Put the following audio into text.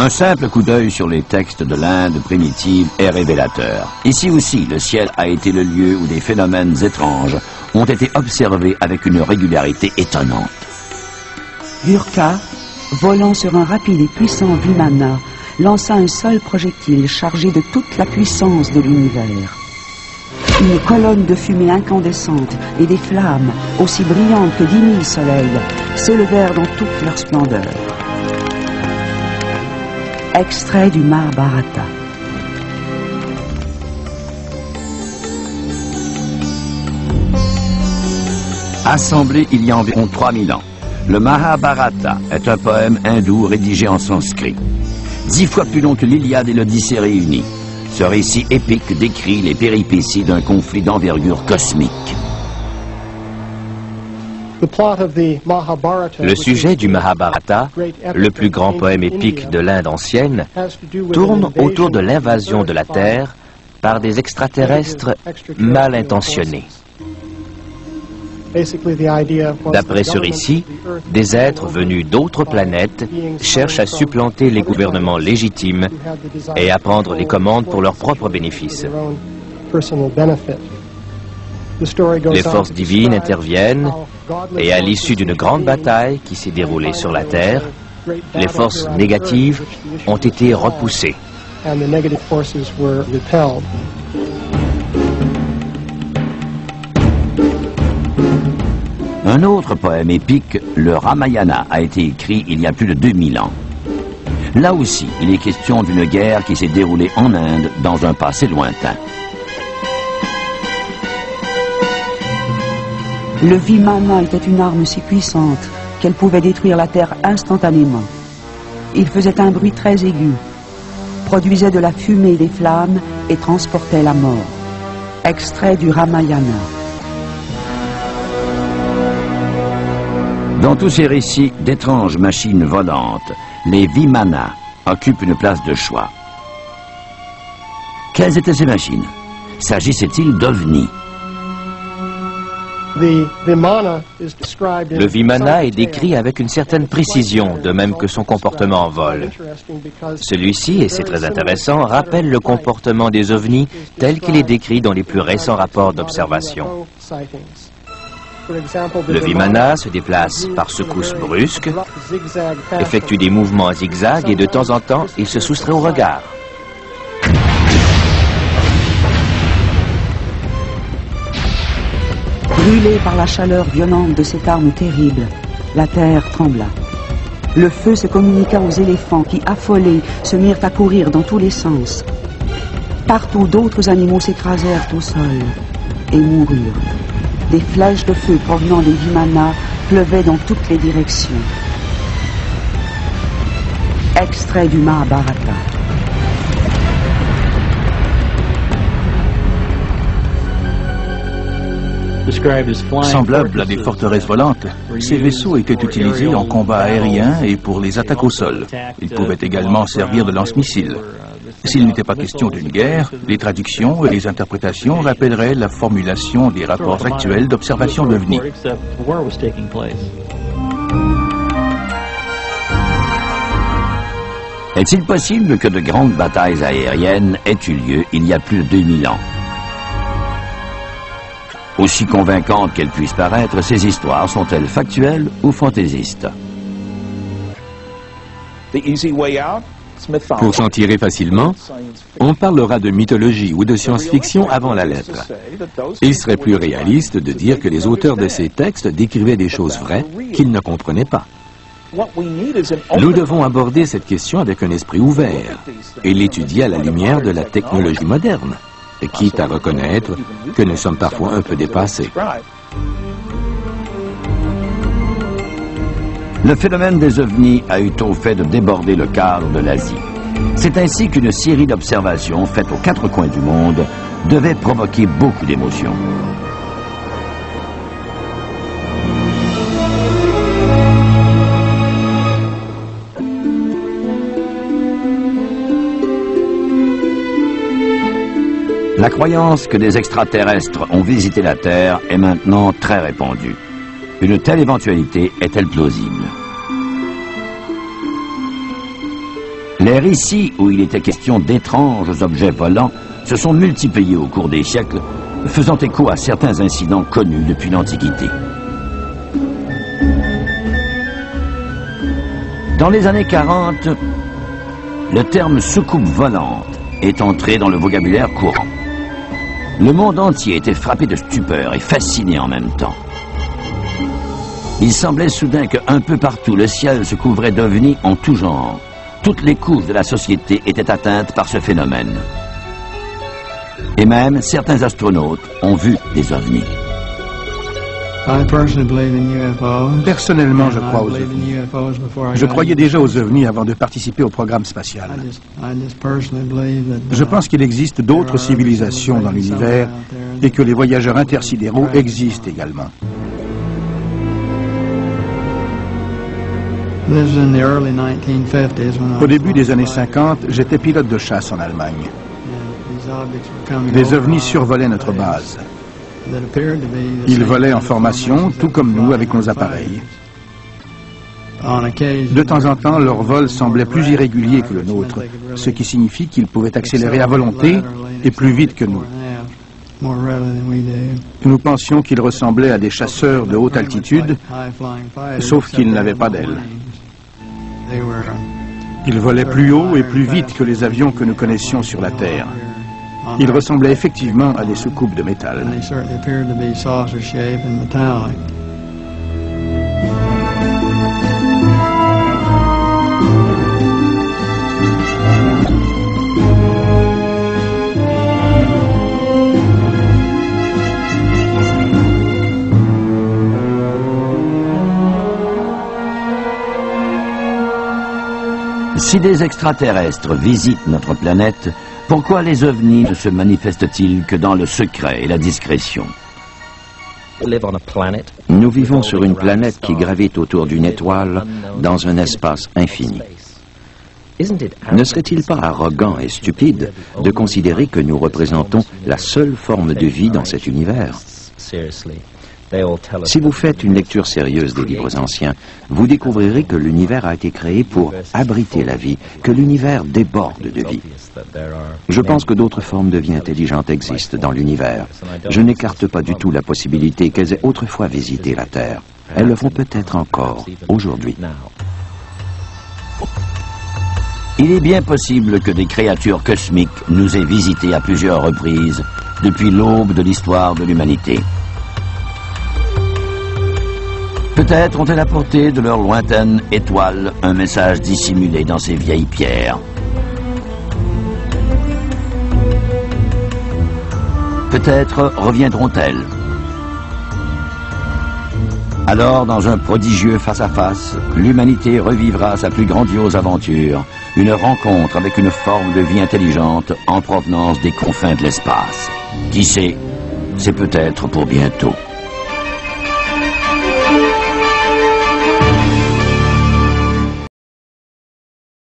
Un simple coup d'œil sur les textes de l'Inde primitive est révélateur. Ici aussi, le ciel a été le lieu où des phénomènes étranges ont été observés avec une régularité étonnante. Gurkha, volant sur un rapide et puissant Vimana, lança un seul projectile chargé de toute la puissance de l'univers. Une colonne de fumée incandescente et des flammes, aussi brillantes que 10 000 soleils, s'élevèrent dans toute leur splendeur. Extrait du Mahabharata. Assemblé il y a environ 3000 ans, le Mahabharata est un poème hindou rédigé en sanskrit. 10 fois plus long que l'Iliade et l'Odyssée réunis. Ce récit épique décrit les péripéties d'un conflit d'envergure cosmique. Le sujet du Mahabharata, le plus grand poème épique de l'Inde ancienne, tourne autour de l'invasion de la Terre par des extraterrestres mal intentionnés. D'après ce récit, des êtres venus d'autres planètes cherchent à supplanter les gouvernements légitimes et à prendre les commandes pour leur propre bénéfice. Les forces divines interviennent et à l'issue d'une grande bataille qui s'est déroulée sur la Terre, les forces négatives ont été repoussées. Un autre poème épique, le Ramayana, a été écrit il y a plus de 2000 ans. Là aussi, il est question d'une guerre qui s'est déroulée en Inde dans un passé lointain. Le Vimana était une arme si puissante qu'elle pouvait détruire la terre instantanément. Il faisait un bruit très aigu, produisait de la fumée et des flammes et transportait la mort. Extrait du Ramayana. Dans tous ces récits d'étranges machines volantes, les Vimana occupent une place de choix. Quelles étaient ces machines? S'agissait-il d'ovnis? Le Vimana est décrit avec une certaine précision, de même que son comportement en vol. Celui-ci, et c'est très intéressant, rappelle le comportement des ovnis tel qu'il est décrit dans les plus récents rapports d'observation. Le Vimana se déplace par secousses brusques, effectue des mouvements zigzags et de temps en temps, il se soustrait au regard. Brûlée par la chaleur violente de cette arme terrible, la terre trembla. Le feu se communiqua aux éléphants qui, affolés, se mirent à courir dans tous les sens. Partout, d'autres animaux s'écrasèrent au sol et moururent. Des flèches de feu provenant des Vimana pleuvaient dans toutes les directions. Extrait du Mahabharata. Semblables à des forteresses volantes, ces vaisseaux étaient utilisés en combat aérien et pour les attaques au sol. Ils pouvaient également servir de lance-missiles. S'il n'était pas question d'une guerre, les traductions et les interprétations rappelleraient la formulation des rapports actuels d'observation d'OVNI. Est-il possible que de grandes batailles aériennes aient eu lieu il y a plus de 2000 ans? Aussi convaincantes qu'elles puissent paraître, ces histoires sont-elles factuelles ou fantaisistes? Pour s'en tirer facilement, on parlera de mythologie ou de science-fiction avant la lettre. Il serait plus réaliste de dire que les auteurs de ces textes décrivaient des choses vraies qu'ils ne comprenaient pas. Nous devons aborder cette question avec un esprit ouvert et l'étudier à la lumière de la technologie moderne, quitte à reconnaître que nous sommes parfois un peu dépassés. Le phénomène des ovnis a eu au fait de déborder le cadre de l'Asie. C'est ainsi qu'une série d'observations faites aux 4 coins du monde devait provoquer beaucoup d'émotions. La croyance que des extraterrestres ont visité la Terre est maintenant très répandue. Une telle éventualité est-elle plausible? Les récits où il était question d'étranges objets volants se sont multipliés au cours des siècles, faisant écho à certains incidents connus depuis l'Antiquité. Dans les années 40, le terme soucoupe volante est entré dans le vocabulaire courant. Le monde entier était frappé de stupeur et fasciné en même temps. Il semblait soudain qu'un peu partout le ciel se couvrait d'ovnis en tout genre. Toutes les couches de la société étaient atteintes par ce phénomène. Et même certains astronautes ont vu des ovnis. Personnellement, je crois aux ovnis. Je croyais déjà aux ovnis avant de participer au programme spatial. Je pense qu'il existe d'autres civilisations dans l'univers et que les voyageurs intersidéraux existent également. Au début des années 50, j'étais pilote de chasse en Allemagne. Des ovnis survolaient notre base. Ils volaient en formation, tout comme nous, avec nos appareils. De temps en temps, leur vol semblait plus irrégulier que le nôtre, ce qui signifie qu'ils pouvaient accélérer à volonté et plus vite que nous. Nous pensions qu'ils ressemblaient à des chasseurs de haute altitude, sauf qu'ils n'avaient pas d'ailes. Ils volaient plus haut et plus vite que les avions que nous connaissions sur la Terre. Ils ressemblaient effectivement à des soucoupes de métal. Si des extraterrestres visitent notre planète, pourquoi les ovnis ne se manifestent-ils que dans le secret et la discrétion? Nous vivons sur une planète qui gravite autour d'une étoile dans un espace infini. Ne serait-il pas arrogant et stupide de considérer que nous représentons la seule forme de vie dans cet univers? Si vous faites une lecture sérieuse des livres anciens, vous découvrirez que l'univers a été créé pour abriter la vie, que l'univers déborde de vie. Je pense que d'autres formes de vie intelligentes existent dans l'univers. Je n'écarte pas du tout la possibilité qu'elles aient autrefois visité la Terre. Elles le font peut-être encore aujourd'hui. Il est bien possible que des créatures cosmiques nous aient visités à plusieurs reprises depuis l'aube de l'histoire de l'humanité. Peut-être ont-elles apporté de leur lointaine étoile un message dissimulé dans ces vieilles pierres. Peut-être reviendront-elles. Alors, dans un prodigieux face-à-face, l'humanité revivra sa plus grandiose aventure, une rencontre avec une forme de vie intelligente en provenance des confins de l'espace. Qui sait, c'est peut-être pour bientôt.